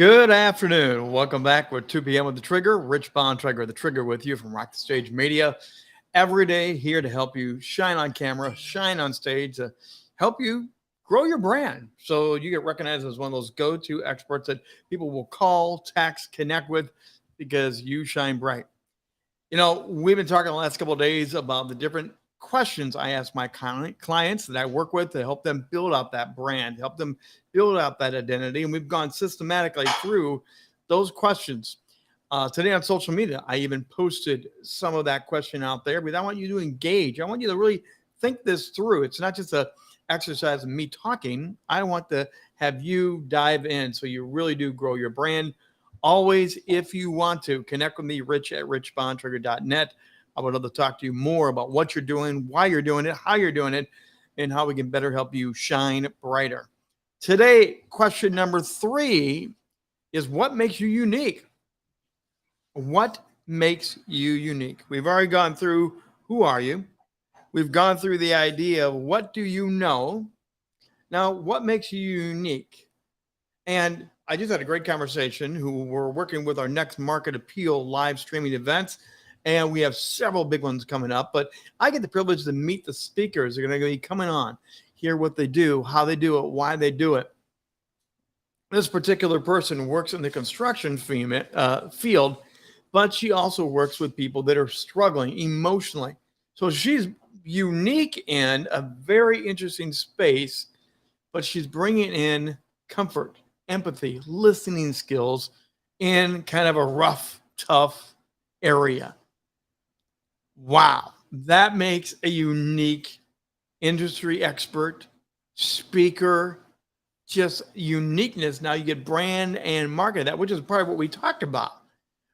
Good afternoon. Welcome back with 2 p.m. with the Trigger. Rich Bontrager, the Trigger with you from Rock the Stage Media. Every day here to help you shine on camera, shine on stage, to help you grow your brand so you get recognized as one of those go-to experts that people will call, text, connect with because you shine bright. We've been talking the last couple of days about the different questions I ask my clients that I work with to help them build out that brand, help them build out that identity. And we've gone systematically through those questions. Today on social media, I even posted some of that question out there, but I want you to engage. I want you to really think this through. It's not just a exercise of me talking. I want to have you dive in so you really do grow your brand. Always, if you want to, connect with me, Rich at richbontrager.net. I would love to talk to you more about what you're doing, why you're doing it, how you're doing it, and how we can better help you shine brighter. Today, question number 3 is what makes you unique? What makes you unique? We've already gone through who are you? We've gone through the idea of what do you know? Now, what makes you unique? And I just had a great conversation who we're working with our next Market Appeal live streaming events. And we have several big ones coming up. But I get the privilege to meet the speakers that are going to be coming on, hear what they do, how they do it, why they do it. This particular person works in the construction field, but she also works with people that are struggling emotionally. So she's unique in a very interesting space, but she's bringing in comfort, empathy, listening skills in kind of a rough, tough area. Wow, that makes a unique industry expert, speaker, just uniqueness. Now you get brand and market that, which is part of what we talked about.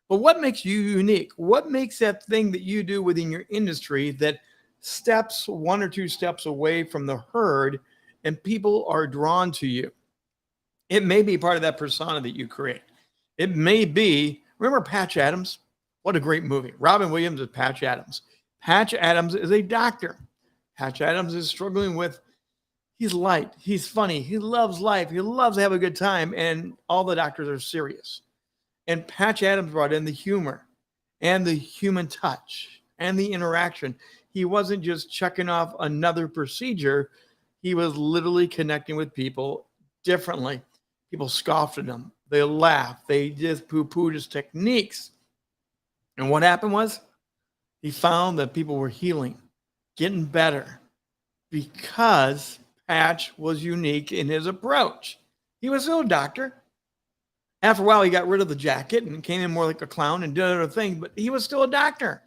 But what makes you unique? What makes that thing that you do within your industry that steps 1 or 2 steps away from the herd and people are drawn to you? It may be part of that persona that you create. It may be, remember Patch Adams? What a great movie. Robin Williams is Patch Adams. Patch Adams is a doctor. Patch Adams is struggling with, he's light, he's funny, he loves life, he loves to have a good time, and all the doctors are serious. And Patch Adams brought in the humor and the human touch and the interaction. He wasn't just checking off another procedure. He was literally connecting with people differently. People scoffed at him. They laughed. They just poo-pooed his techniques. And what happened was he found that people were healing, getting better, because Patch was unique in his approach. He was still a doctor. After a while, he got rid of the jacket and came in more like a clown and did other things, but he was still a doctor.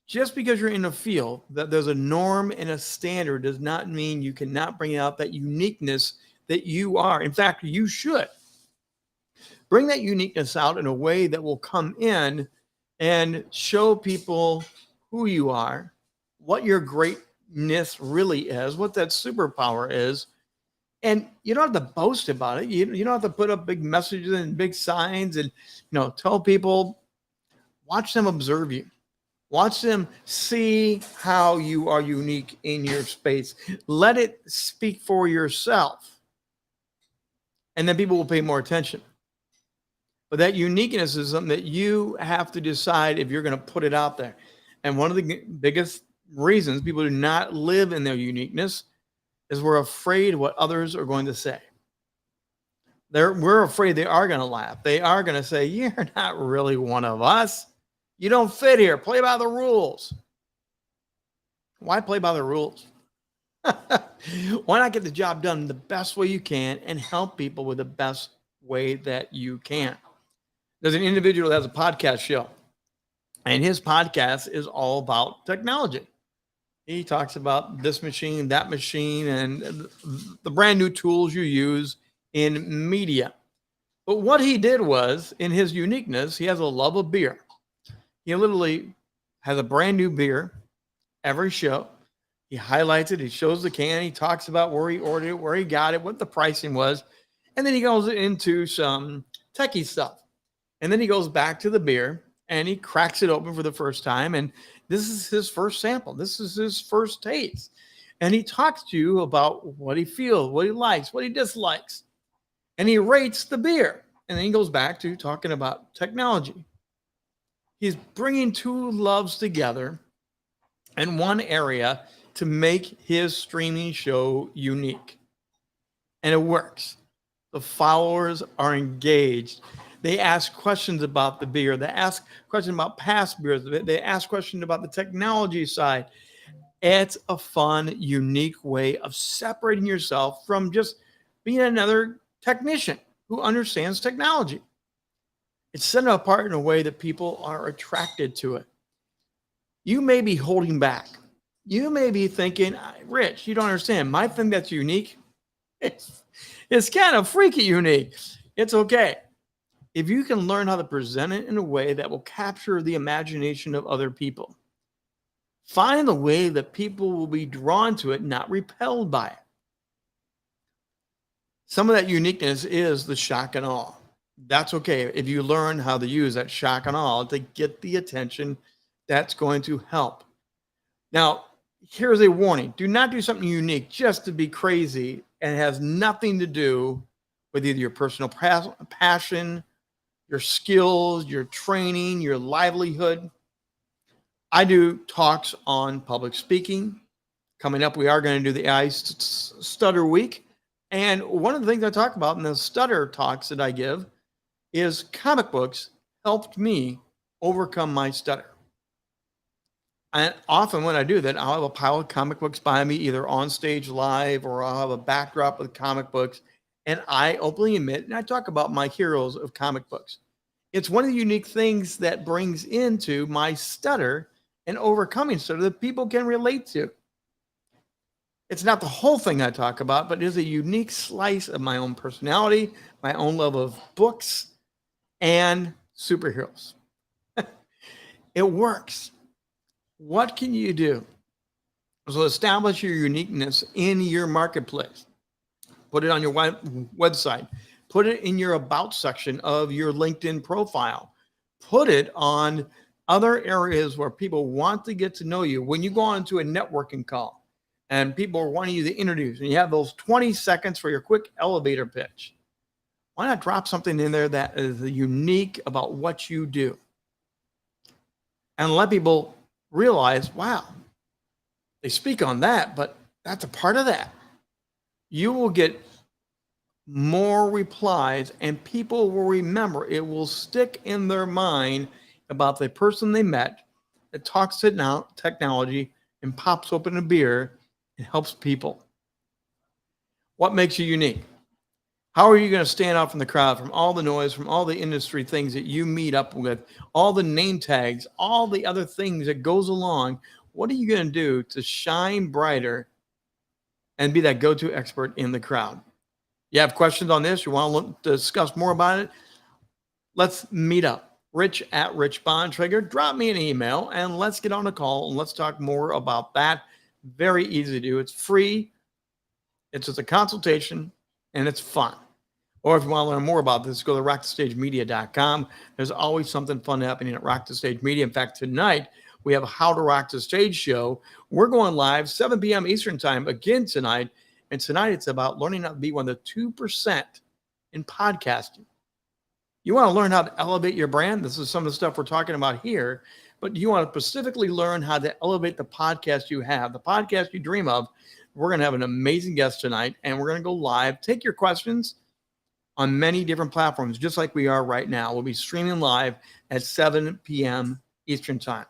Just because you're in a field that there's a norm and a standard does not mean you cannot bring out that uniqueness that you are. In fact, you should bring that uniqueness out in a way that will come in and show people who you are, what your greatness really is, what that superpower is. And you don't have to boast about it. You don't have to put up big messages and big signs and tell people. Watch them observe you. Watch them see how you are unique in your space. Let it speak for yourself. And then people will pay more attention. But that uniqueness is something that you have to decide if you're going to put it out there. And one of the biggest reasons people do not live in their uniqueness is we're afraid what others are going to say. We're afraid they are going to laugh. They are going to say, you're not really one of us. You don't fit here. Play by the rules. Why play by the rules? Why not get the job done the best way you can and help people with the best way that you can? There's an individual that has a podcast show, and his podcast is all about technology. He talks about this machine, that machine, and the brand new tools you use in media. But what he did was, in his uniqueness, he has a love of beer. He literally has a brand new beer every show. He highlights it. He shows the can. He talks about where he ordered it, where he got it, what the pricing was. And then he goes into some techie stuff. And then he goes back to the beer and he cracks it open for the first time. And this is his first sample. This is his first taste. And he talks to you about what he feels, what he likes, what he dislikes. And he rates the beer. And then he goes back to talking about technology. He's bringing two loves together in one area to make his streaming show unique. And it works. The followers are engaged. They ask questions about the beer. They ask questions about past beers. They ask questions about the technology side. It's a fun, unique way of separating yourself from just being another technician who understands technology. It's set apart in a way that people are attracted to it. You may be holding back. You may be thinking, Rich, you don't understand. My thing that's unique, it's kind of freaky unique. It's okay. If you can learn how to present it in a way that will capture the imagination of other people, find the way that people will be drawn to it, not repelled by it. Some of that uniqueness is the shock and awe. That's okay. If you learn how to use that shock and awe to get the attention, that's going to help. Now, here's a warning. Do not do something unique just to be crazy, and it has nothing to do with either your personal passion, your skills, your training, your livelihood. I do talks on public speaking. Coming up, we are going to do the AI Stutter Week. And one of the things I talk about in the stutter talks that I give is comic books helped me overcome my stutter. And often when I do that, I'll have a pile of comic books by me, either on stage live or I'll have a backdrop with comic books. And I openly admit, and I talk about my heroes of comic books. It's one of the unique things that brings into my stutter and overcoming stutter that people can relate to. It's not the whole thing I talk about, but it is a unique slice of my own personality, my own love of books and superheroes. It works. What can you do? So establish your uniqueness in your marketplace. Put it on your website. Put it in your about section of your LinkedIn profile. Put it on other areas where people want to get to know you. When you go on to a networking call and people are wanting you to introduce, and you have those 20 seconds for your quick elevator pitch, why not drop something in there that is unique about what you do? And let people realize, wow, they speak on that, but that's a part of that. You will get more replies and people will remember. It will stick in their mind about the person they met that talks to now technology and pops open a beer and helps people. What makes you unique? How are you going to stand out from the crowd, from all the noise, from all the industry things that you meet up with, all the name tags, all the other things that goes along? What are you going to do to shine brighter and be that go-to expert in the crowd? You have questions on this? You want to discuss more about it? Let's meet up. Rich at Rich Bontrager. Drop me an email and let's get on a call and let's talk more about that. Very easy to do. It's free. It's just a consultation and it's fun. Or if you want to learn more about this, go to rockthestagemedia.com. There's always something fun happening at Rock the Stage Media. In fact, tonight we have a How to Rock the Stage show. We're going live 7 p.m. Eastern time again tonight. And tonight it's about learning how to be one of the 2% in podcasting. You want to learn how to elevate your brand? This is some of the stuff we're talking about here. But you want to specifically learn how to elevate the podcast you have, the podcast you dream of. We're going to have an amazing guest tonight, and we're going to go live. Take your questions on many different platforms, just like we are right now. We'll be streaming live at 7 p.m. Eastern time.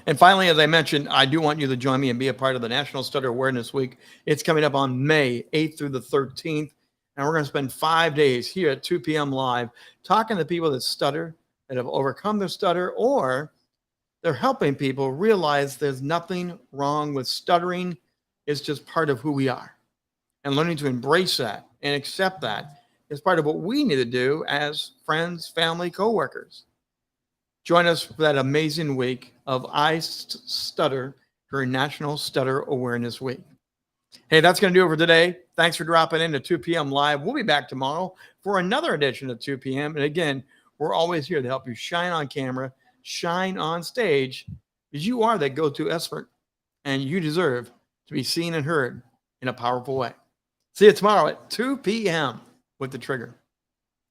And finally, as I mentioned, I do want you to join me and be a part of the National Stutter Awareness Week. It's coming up on May 8th through the 13th. And we're going to spend 5 days here at 2 p.m. live talking to people that stutter, that have overcome their stutter, or they're helping people realize there's nothing wrong with stuttering. It's just part of who we are. And learning to embrace that and accept that is part of what we need to do as friends, family, coworkers. Join us for that amazing week of I Stutter during National Stutter Awareness Week. Hey, that's going to do it for today. Thanks for dropping in to 2 p.m. live. We'll be back tomorrow for another edition of 2 p.m. And again, we're always here to help you shine on camera, shine on stage, because you are that go-to expert, and you deserve to be seen and heard in a powerful way. See you tomorrow at 2 p.m. with The Trigger.